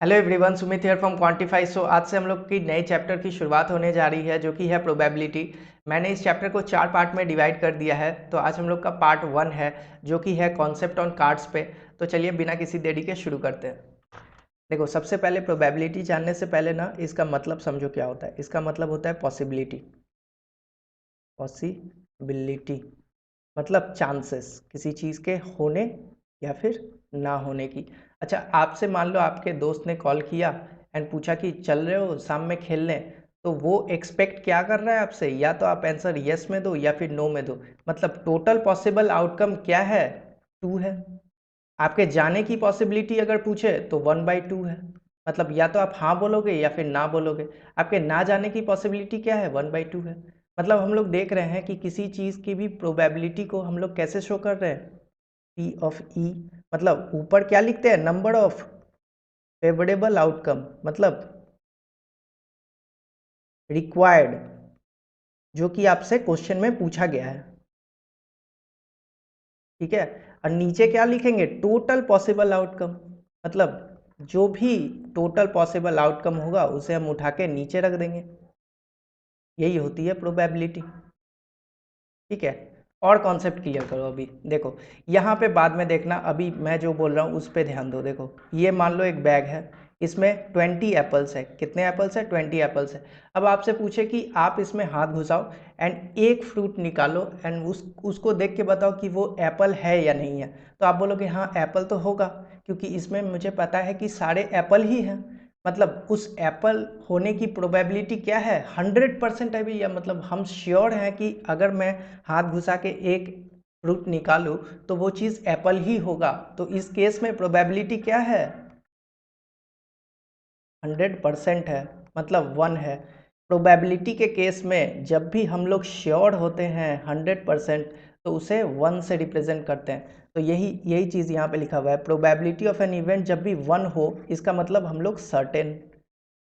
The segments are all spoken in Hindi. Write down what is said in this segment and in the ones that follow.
Hello everyone, Sumit here from Quantify. So आज से हम लोग की नए चैप्टर की शुरुआत होने जा रही है जो कि है प्रोबेबिलिटी। मैंने इस चैप्टर को 4 पार्ट में डिवाइड कर दिया है। तो आज हम लोग का पार्ट 1 है जो कि है कॉन्सेप्ट ऑन कार्ड्स पे। तो चलिए बिना किसी देरी के शुरू करते हैं। देखो, सबसे पहले प्रोबेबिलिटी जानने से पहले ना इसका मतलब समझो क्या होता है। इसका मतलब होता है पॉसिबिलिटी। पॉसिबिलिटी मतलब चांसेस किसी चीज़ के होने या फिर ना होने की। अच्छा, आपसे मान लो आपके दोस्त ने कॉल किया एंड पूछा कि चल रहे हो शाम में खेलने, तो वो एक्सपेक्ट क्या कर रहा है आपसे, या तो आप आंसर यस में दो या फिर नो में दो। मतलब टोटल पॉसिबल आउटकम क्या है, 2 है। आपके जाने की पॉसिबिलिटी अगर पूछे तो 1/2 है। मतलब या तो आप हाँ बोलोगे या फिर ना बोलोगे। आपके ना जाने की पॉसिबिलिटी क्या है, 1/2 है। मतलब हम लोग देख रहे हैं कि किसी चीज़ की भी प्रोबेबिलिटी को हम लोग कैसे शो कर रहे हैं, पी ऑफ ई। मतलब ऊपर क्या लिखते हैं, नंबर ऑफ फेवरेबल आउटकम, मतलब रिक्वायर्ड, जो कि आपसे क्वेश्चन में पूछा गया है। ठीक है। और नीचे क्या लिखेंगे, टोटल पॉसिबल आउटकम। मतलब जो भी टोटल पॉसिबल आउटकम होगा उसे हम उठा के नीचे रख देंगे। यही होती है प्रोबेबिलिटी। ठीक है। और कॉन्सेप्ट क्लियर करो। अभी देखो, यहाँ पे बाद में देखना, अभी मैं जो बोल रहा हूँ उस पर ध्यान दो। देखो, ये मान लो एक बैग है, इसमें 20 एप्पल्स है। कितने एप्पल्स है, 20 एप्पल्स है। अब आपसे पूछे कि आप इसमें हाथ घुसाओ एंड एक फ्रूट निकालो एंड उसको देख के बताओ कि वो एप्पल है या नहीं है। तो आप बोलोगे हाँ एप्पल तो होगा, क्योंकि इसमें मुझे पता है कि सारे एप्पल ही हैं। मतलब उस एप्पल होने की प्रोबेबिलिटी क्या है, 100% है भैया। मतलब हम श्योर हैं कि अगर मैं हाथ घुसा के एक फ्रूट निकालूं तो वो चीज़ एप्पल ही होगा। तो इस केस में प्रोबेबिलिटी क्या है, 100% है, मतलब 1 है। प्रोबेबिलिटी के केस में जब भी हम लोग श्योर होते हैं 100%, तो उसे 1 से रिप्रेजेंट करते हैं। तो यही यही चीज़ यहाँ पे लिखा हुआ है, प्रोबेबिलिटी ऑफ एन इवेंट जब भी 1 हो, इसका मतलब हम लोग सर्टेन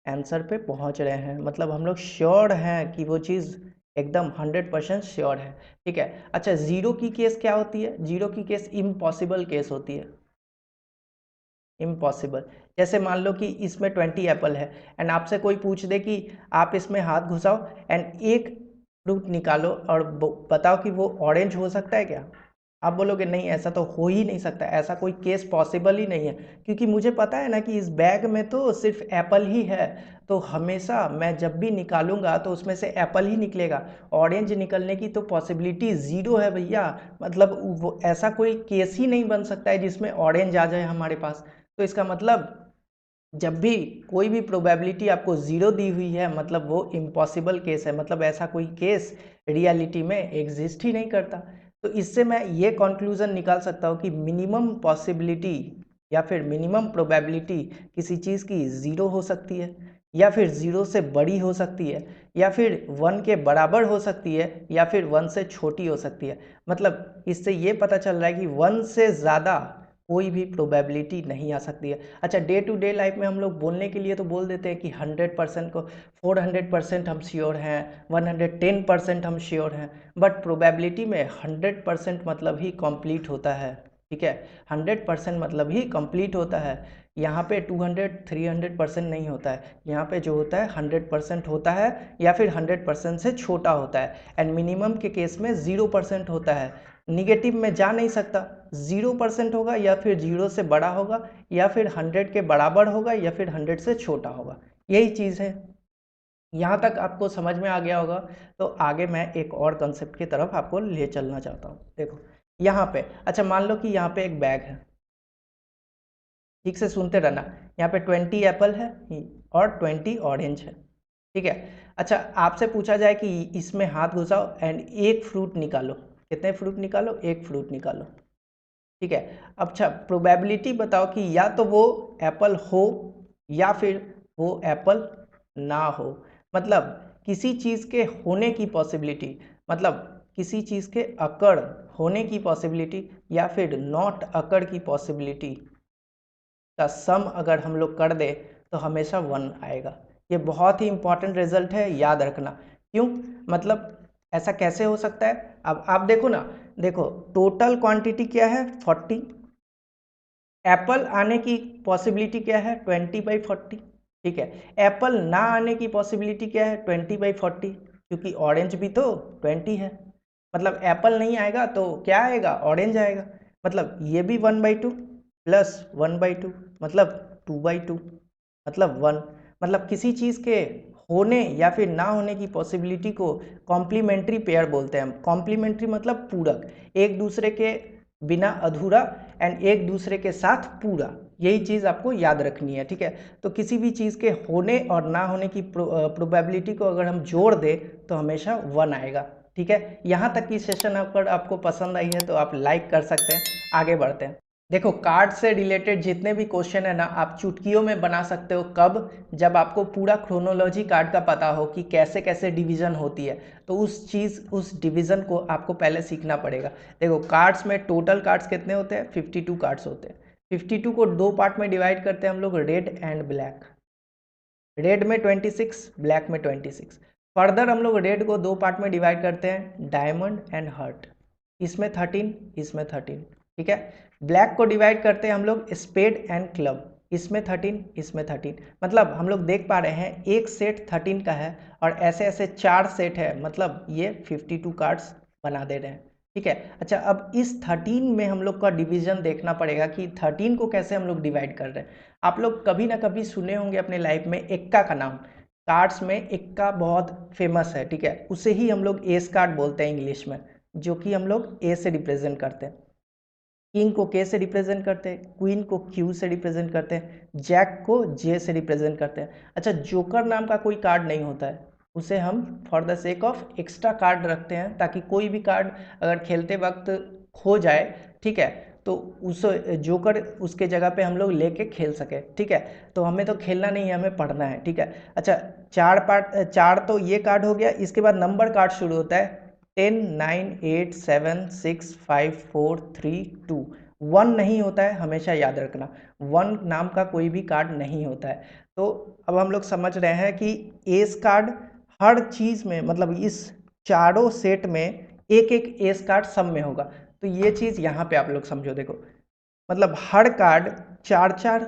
आंसर पे पहुंच रहे हैं। मतलब हम लोग श्योर हैं कि वो चीज़ एकदम 100% श्योर है। ठीक है। अच्छा, जीरो की केस क्या होती है, जीरो की केस इम्पॉसिबल केस होती है। इम्पॉसिबल, जैसे मान लो कि इसमें 20 एप्पल है एंड आपसे कोई पूछ दे कि आप इसमें हाथ घुसाओ एंड एक फ्रूट निकालो और बताओ कि वो ऑरेंज हो सकता है क्या। आप बोलोगे नहीं, ऐसा तो हो ही नहीं सकता, ऐसा कोई केस पॉसिबल ही नहीं है, क्योंकि मुझे पता है ना कि इस बैग में तो सिर्फ एप्पल ही है। तो हमेशा मैं जब भी निकालूंगा तो उसमें से एप्पल ही निकलेगा। ऑरेंज निकलने की तो पॉसिबिलिटी ज़ीरो है भैया। मतलब वो ऐसा कोई केस ही नहीं बन सकता है जिसमें ऑरेंज आ जाए हमारे पास। तो इसका मतलब जब भी कोई भी प्रोबेबिलिटी आपको ज़ीरो दी हुई है, मतलब वो इम्पॉसिबल केस है। मतलब ऐसा कोई केस रियलिटी में एग्जिस्ट ही नहीं करता। तो इससे मैं ये कंक्लूजन निकाल सकता हूँ कि मिनिमम पॉसिबिलिटी या फिर मिनिमम प्रोबेबिलिटी किसी चीज़ की ज़ीरो हो सकती है, या फिर ज़ीरो से बड़ी हो सकती है, या फिर 1 के बराबर हो सकती है, या फिर 1 से छोटी हो सकती है। मतलब इससे ये पता चल रहा है कि 1 से ज़्यादा कोई भी प्रोबेबिलिटी नहीं आ सकती है। अच्छा, डे टू डे लाइफ में हम लोग बोलने के लिए तो बोल देते हैं कि 100% को 400% हम श्योर हैं, 110% हम श्योर हैं। बट प्रोबेबिलिटी में 100% मतलब ही कंप्लीट होता है। ठीक है, 100% मतलब ही कंप्लीट होता है। यहाँ पे 200-300% नहीं होता है। यहाँ पे जो होता है 100% होता है, या फिर 100% से छोटा होता है। एंड मिनिमम के केस में 0% होता है। निगेटिव में जा नहीं सकता, 0% होगा, या फिर 0 से बड़ा होगा, या फिर 100 के बराबर होगा, या फिर 100 से छोटा होगा। यही चीज़ है। यहाँ तक आपको समझ में आ गया होगा। तो आगे मैं एक और कंसेप्ट की तरफ आपको ले चलना चाहता हूँ। देखो यहाँ पे, अच्छा मान लो कि यहाँ पे एक बैग है। ठीक से सुनते रहना, यहाँ पे 20 एप्पल है और 20 ऑरेंज है। ठीक है। अच्छा, आपसे पूछा जाए कि इसमें हाथ घुसाओ एंड एक फ्रूट निकालो। कितने फ्रूट निकालो, एक फ्रूट निकालो। ठीक है। अच्छा, प्रोबेबिलिटी बताओ कि या तो वो एप्पल हो या फिर वो एप्पल ना हो। मतलब किसी चीज़ के होने की पॉसिबिलिटी, मतलब किसी चीज़ के अकड़ होने की पॉसिबिलिटी, या फिर नॉट अकड़ की पॉसिबिलिटी का सम अगर हम लोग कर दे तो हमेशा 1 आएगा। ये बहुत ही इंपॉर्टेंट रिजल्ट है, याद रखना। क्यों, मतलब ऐसा कैसे हो सकता है। अब आप देखो ना, देखो टोटल क्वांटिटी क्या है, 40 एप्पल आने की पॉसिबिलिटी क्या है? 20/40। ठीक है, एप्पल ना आने की पॉसिबिलिटी क्या है? 20/40, क्योंकि ऑरेंज भी तो 20 है। मतलब एप्पल नहीं आएगा तो क्या आएगा? ऑरेंज आएगा। मतलब ये भी 1/2 प्लस 1/2 मतलब 2/2 मतलब 1। मतलब किसी चीज़ के होने या फिर ना होने की पॉसिबिलिटी को कॉम्प्लीमेंट्री पेयर बोलते हैं हम। कॉम्प्लीमेंट्री मतलब पूरक, एक दूसरे के बिना अधूरा एंड एक दूसरे के साथ पूरा। यही चीज़ आपको याद रखनी है। ठीक है, तो किसी भी चीज़ के होने और ना होने की प्रोबेबिलिटी को अगर हम जोड़ दें तो हमेशा 1 आएगा। ठीक है, यहाँ तक की सेशन अगर आपको पसंद आई है तो आप लाइक कर सकते हैं। आगे बढ़ते हैं। देखो, कार्ड से रिलेटेड जितने भी क्वेश्चन है ना, आप चुटकियों में बना सकते हो। कब? जब आपको पूरा क्रोनोलॉजी कार्ड का पता हो कि कैसे कैसे डिवीज़न होती है, तो उस डिवीज़न को आपको पहले सीखना पड़ेगा। देखो, कार्ड्स में टोटल कार्ड्स कितने होते हैं? 52 कार्ड्स होते हैं। 52 को दो पार्ट में डिवाइड करते हैं हम लोग, रेड एंड ब्लैक। रेड में 26, ब्लैक में 26। फर्दर हम लोग रेड को दो पार्ट में डिवाइड करते हैं, डायमंड एंड हार्ट। इसमें 13, इसमें 13। ठीक है, ब्लैक को डिवाइड करते हैं हम लोग स्पेड एंड क्लब। इसमें 13, इसमें 13। मतलब हम लोग देख पा रहे हैं एक सेट 13 का है और ऐसे ऐसे 4 सेट है, मतलब ये 52 कार्ड्स बना दे रहे हैं। ठीक है, अच्छा, अब इस 13 में हम लोग का डिवीजन देखना पड़ेगा कि 13 को कैसे हम लोग डिवाइड कर रहे हैं। आप लोग कभी ना कभी सुने होंगे अपने लाइफ में एक्का का नाम। कार्ड्स में एक्का बहुत फेमस है। ठीक है, उसे ही हम लोग एस कार्ड बोलते हैं इंग्लिश में, जो कि हम लोग ए से रिप्रेजेंट करते हैं। किंग को के से रिप्रेजेंट करते हैं, क्वीन को क्यू से रिप्रेजेंट करते हैं, जैक को जे से रिप्रेजेंट करते हैं। अच्छा, जोकर नाम का कोई कार्ड नहीं होता है, उसे हम for the sake of extra card रखते हैं, ताकि कोई भी कार्ड अगर खेलते वक्त खो जाए, ठीक है, तो उस जोकर उसके जगह पे हम लोग लेके खेल सके। ठीक है, तो हमें तो खेलना नहीं है, हमें पढ़ना है। ठीक है, अच्छा, चार तो ये कार्ड हो गया। इसके बाद नंबर कार्ड शुरू होता है 10, 9, 8, 7, 6, 5, 4, 3, 2। 1 नहीं होता है, हमेशा याद रखना। 1 नाम का कोई भी कार्ड नहीं होता है। तो अब हम लोग समझ रहे हैं कि एस कार्ड हर चीज़ में, मतलब इस चारों सेट में एक एक एस कार्ड सब में होगा। तो ये चीज़ यहाँ पे आप लोग समझो। देखो, मतलब हर कार्ड 4-4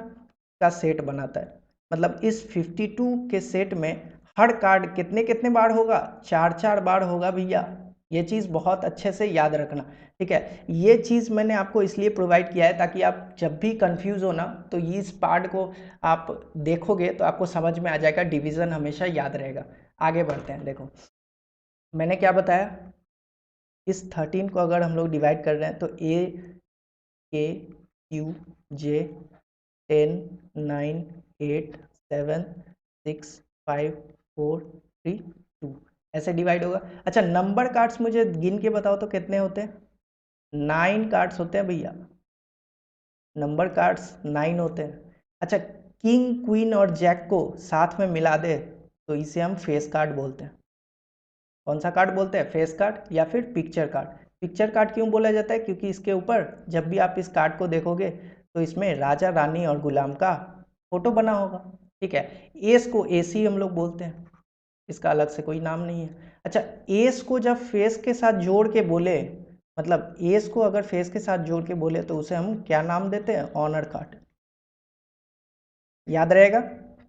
का सेट बनाता है। मतलब इस 52 के सेट में हर कार्ड कितने कितने बार होगा? 4-4 बार होगा भैया। ये चीज़ बहुत अच्छे से याद रखना। ठीक है, ये चीज़ मैंने आपको इसलिए प्रोवाइड किया है ताकि आप जब भी कंफ्यूज हो ना, तो इस पार्ट को आप देखोगे तो आपको समझ में आ जाएगा, डिवीज़न हमेशा याद रहेगा। आगे बढ़ते हैं। देखो, मैंने क्या बताया, इस 13 को अगर हम लोग डिवाइड कर रहे हैं तो ए के क्यू जे 10, 9, 8, 7, 6, 5, 4, 3, 2 ऐसे डिवाइड होगा। अच्छा, नंबर कार्ड्स मुझे गिन के बताओ तो कितने होते हैं? 9 कार्ड्स होते हैं भैया। नंबर कार्ड्स 9 होते हैं। अच्छा, किंग क्वीन और जैक को साथ में मिला दे तो इसे हम फेस कार्ड बोलते हैं। कौन सा कार्ड बोलते हैं? फेस कार्ड या फिर पिक्चर कार्ड। पिक्चर कार्ड क्यों बोला जाता है? क्योंकि इसके ऊपर जब भी आप इस कार्ड को देखोगे तो इसमें राजा, रानी और गुलाम का फोटो बना होगा। ठीक है, एस को एसी हम लोग बोलते हैं, इसका अलग से कोई नाम नहीं है। अच्छा, एस को जब फेस के साथ जोड़ के बोले, मतलब एस को अगर फेस के साथ जोड़ के बोले तो उसे हम क्या नाम देते हैं? Honour card. याद रहेगा।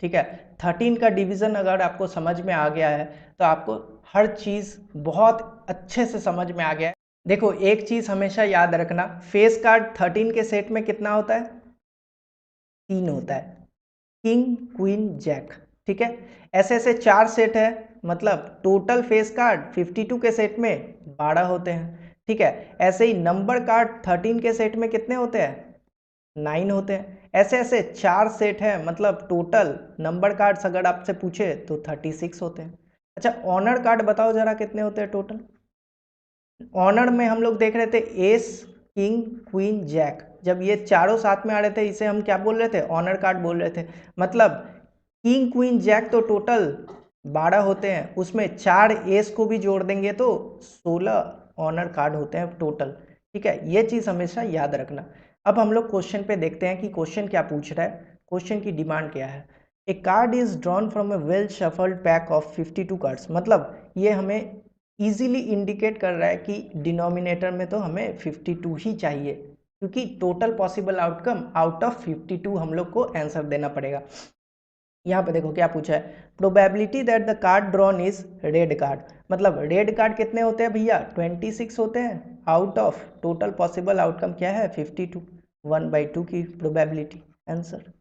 ठीक है, 13 का डिवीज़न अगर आपको समझ में आ गया है तो आपको हर चीज़ बहुत अच्छे से समझ में आ गया है। देखो, एक चीज़ हमेशा याद रखना, फेस कार्ड 13 के सेट में कितना होता है? 3 होता है, किंग क्वीन जैक। ठीक है, ऐसे ऐसे 4 सेट है, मतलब टोटल फेस कार्ड 52 के सेट में 12 होते हैं। ठीक है, ऐसे ही नंबर कार्ड 13 के सेट में कितने होते हैं? 9 होते हैं। ऐसे ऐसे 4 सेट हैं, मतलब टोटल नंबर कार्ड्स अगर आपसे पूछे तो 36 होते हैं। अच्छा, ऑनर कार्ड बताओ जरा कितने होते हैं टोटल? ऑनर में हम लोग देख रहे थे एस, किंग, क्वीन, जैक। जब ये चारों साथ में आ रहे थे इसे हम क्या बोल रहे थे? ऑनर कार्ड बोल रहे थे। मतलब किंग क्वीन जैक तो टोटल 12 होते हैं, उसमें 4 एस को भी जोड़ देंगे तो 16 ऑनर कार्ड होते हैं टोटल। ठीक है, ये चीज़ हमेशा याद रखना। अब हम लोग क्वेश्चन पे देखते हैं कि क्वेश्चन क्या पूछ रहा है, क्वेश्चन की डिमांड क्या है। A card is drawn from a well shuffled pack of 52 cards. मतलब ये हमें इजीली इंडिकेट कर रहा है कि डिनोमिनेटर में तो हमें 52 ही चाहिए। क्योंकि total possible outcome out of 52 हम लोग को आंसर देना पड़ेगा। यहाँ पे देखो क्या पूछा है, probability that the card drawn is red card, मतलब रेड कार्ड कितने होते हैं भैया 26 होते हैं, out of total possible outcome क्या है 52, 1/2 की प्रोबेबिलिटी, आंसर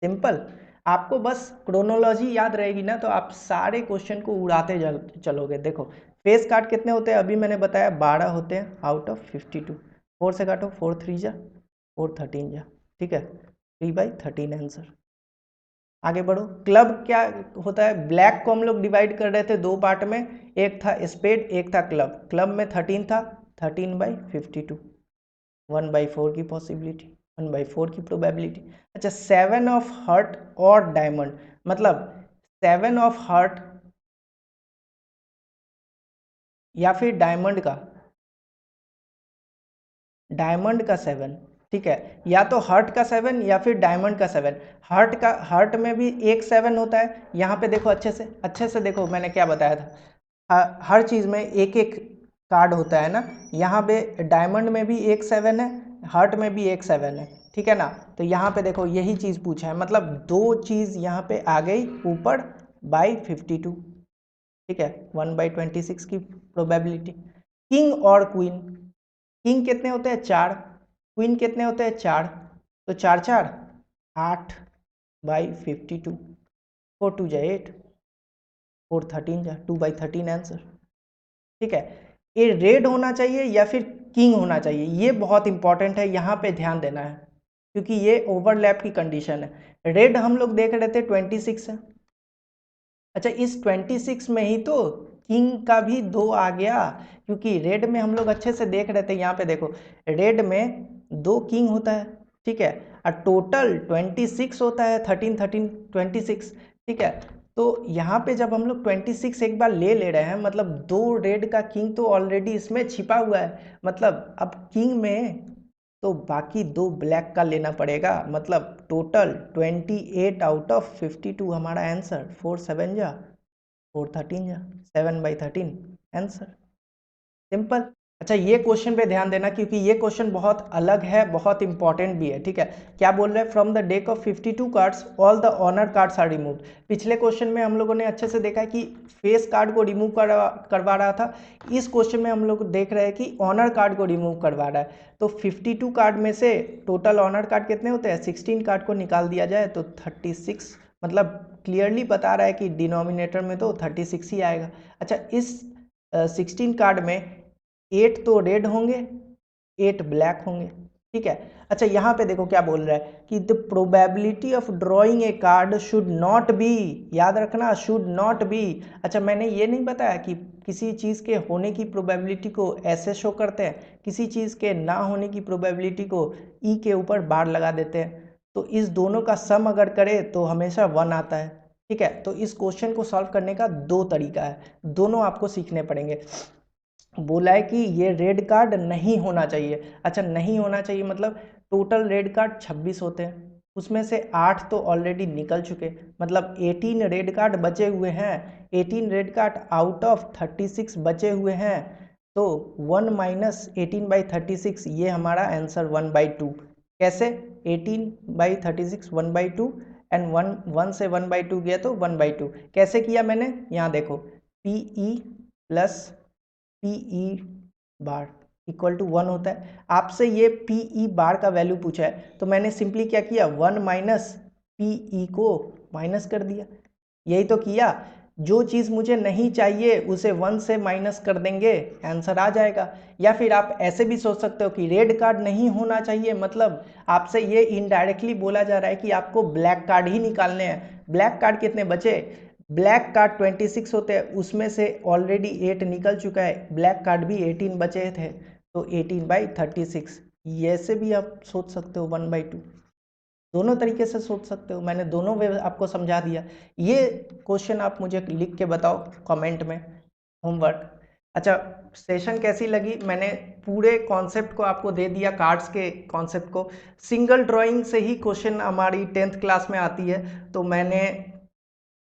सिंपल। आपको बस क्रोनोलॉजी याद रहेगी ना तो आप सारे क्वेश्चन को उड़ाते चलोगे। देखो फेस कार्ड कितने होते हैं, अभी मैंने बताया 12 होते हैं आउट ऑफ 52, 4 से काटो 4 3 जा 4 13 जा, ठीक है 3/13 आंसर। आगे बढ़ो, क्लब क्या होता है, ब्लैक को हम लोग डिवाइड कर रहे थे दो पार्ट में, एक था स्पेड एक था क्लब, क्लब में 13 था, 13/52, 1/4 की पॉसिबिलिटी, 1/4 की प्रोबेबिलिटी। अच्छा 7 ऑफ हार्ट और डायमंड, मतलब 7 ऑफ हार्ट या फिर डायमंड का 7, ठीक है, या तो हार्ट का 7 या फिर डायमंड का 7। हार्ट में भी एक 7 होता है, यहाँ पे देखो अच्छे से देखो मैंने क्या बताया था, हर चीज़ में एक एक कार्ड होता है ना, यहाँ पे डायमंड में भी एक 7 है, हार्ट में भी एक 7 है, ठीक है ना। तो यहाँ पे देखो यही चीज़ पूछा है, मतलब दो चीज़ यहाँ पे आ गई ऊपर बाई 52, ठीक है 1/26 की प्रोबेबिलिटी। किंग और क्वीन, किंग कितने होते हैं 4, क्वीन कितने होते हैं 4, तो 4 4 8/52, 4 2 जा 8, 4 13 जा 2/13 आंसर, ठीक है। ये रेड होना चाहिए या फिर किंग होना चाहिए, ये बहुत इंपॉर्टेंट है, यहाँ पे ध्यान देना है क्योंकि ये ओवरलैप की कंडीशन है। रेड हम लोग देख रहे थे 26 है, अच्छा इस 26 में ही तो किंग का भी 2 आ गया, क्योंकि रेड में हम लोग अच्छे से देख रहे थे, यहाँ पे देखो रेड में 2 किंग होता है, ठीक है, और टोटल 26 होता है, 13 13 26, ठीक है। तो यहाँ पे जब हम लोग 26 एक बार ले रहे हैं, मतलब 2 रेड का किंग तो ऑलरेडी इसमें छिपा हुआ है, मतलब अब किंग में तो बाकी 2 ब्लैक का लेना पड़ेगा, मतलब टोटल 28 आउट ऑफ 52 हमारा आंसर, 4 7 जा 4 13 जा 7/13 आंसर, सिंपल। अच्छा ये क्वेश्चन पे ध्यान देना क्योंकि ये क्वेश्चन बहुत अलग है, बहुत इंपॉर्टेंट भी है, ठीक है। क्या बोल रहे हैं, from the deck of 52 cards all the honour cards are removed. पिछले क्वेश्चन में हम लोगों ने अच्छे से देखा कि फेस कार्ड को रिमूव करवा रहा था, इस क्वेश्चन में हम लोग देख रहे हैं कि ऑनर कार्ड को रिमूव करवा रहा है। तो 52 कार्ड में से टोटल ऑनर कार्ड कितने होते हैं, 16 कार्ड को निकाल दिया जाए तो 36, मतलब क्लियरली बता रहा है कि डिनोमिनेटर में तो 36 ही आएगा। अच्छा इस 16 कार्ड में 8 तो रेड होंगे, 8 ब्लैक होंगे, ठीक है। अच्छा यहाँ पे देखो क्या बोल रहा है कि the probability of drawing a card should not be, याद रखना शुड नॉट बी। अच्छा मैंने ये नहीं बताया कि किसी चीज़ के होने की प्रोबेबिलिटी को ऐसे शो करते हैं, किसी चीज़ के ना होने की प्रोबेबिलिटी को ई के ऊपर बार लगा देते हैं, तो इस दोनों का सम अगर करें तो हमेशा 1 आता है, ठीक है। तो इस क्वेश्चन को सॉल्व करने का 2 तरीका है, दोनों आपको सीखने पड़ेंगे। बोला है कि ये रेड कार्ड नहीं होना चाहिए, अच्छा नहीं होना चाहिए मतलब टोटल रेड कार्ड 26 होते हैं, उसमें से 8 तो ऑलरेडी निकल चुके, मतलब 18 रेड कार्ड बचे हुए हैं, 18 रेड कार्ड आउट ऑफ 36 बचे हुए हैं, तो 1 माइनस 18/36 ये हमारा आंसर 1/2। कैसे, 18/36 1/2 एंड 1 से 1/2 गया तो 1/2, कैसे किया मैंने, यहाँ देखो PE plus PE bar equal to 1 होता है, आपसे ये PE बार का वैल्यू पूछा है तो मैंने सिंपली क्या किया 1 माइनस PE को माइनस कर दिया, यही तो किया, जो चीज़ मुझे नहीं चाहिए उसे 1 से माइनस कर देंगे आंसर आ जाएगा। या फिर आप ऐसे भी सोच सकते हो कि रेड कार्ड नहीं होना चाहिए, मतलब आपसे ये इनडायरेक्टली बोला जा रहा है कि आपको ब्लैक कार्ड ही निकालने हैं। ब्लैक कार्ड कितने बचे, ब्लैक कार्ड 26 होते हैं, उसमें से ऑलरेडी 8 निकल चुका है, ब्लैक कार्ड भी 18 बचे थे, तो 18/36, ऐसे भी आप सोच सकते हो 1/2, दोनों तरीके से सोच सकते हो, मैंने दोनों वे आपको समझा दिया। ये क्वेश्चन आप मुझे लिख के बताओ कमेंट में, होमवर्क। अच्छा सेशन कैसी लगी, मैंने पूरे कॉन्सेप्ट को आपको दे दिया, कार्ड्स के कॉन्सेप्ट को, सिंगल ड्राइंग से ही क्वेश्चन हमारी 10th क्लास में आती है, तो मैंने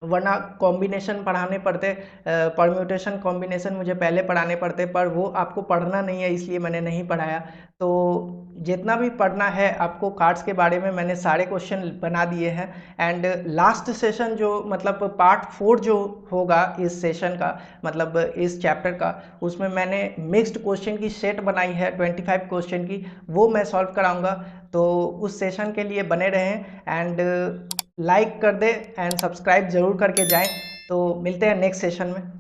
वरना कॉम्बिनेशन पढ़ाने पड़ते, परम्यूटेशन कॉम्बिनेशन मुझे पहले पढ़ाने पड़ते, पर वो आपको पढ़ना नहीं है इसलिए मैंने नहीं पढ़ाया। तो जितना भी पढ़ना है आपको कार्ड्स के बारे में मैंने सारे क्वेश्चन बना दिए हैं। एंड लास्ट सेशन जो मतलब पार्ट 4 जो होगा इस सेशन का, मतलब इस चैप्टर का, उसमें मैंने मिक्स्ड क्वेश्चन की सेट बनाई है 25 क्वेश्चन की, वो मैं सॉल्व कराऊंगा। तो उस सेशन के लिए बने रहें एंड लाइक कर दे एंड सब्सक्राइब जरूर करके जाएं। तो मिलते हैं नेक्स्ट सेशन में।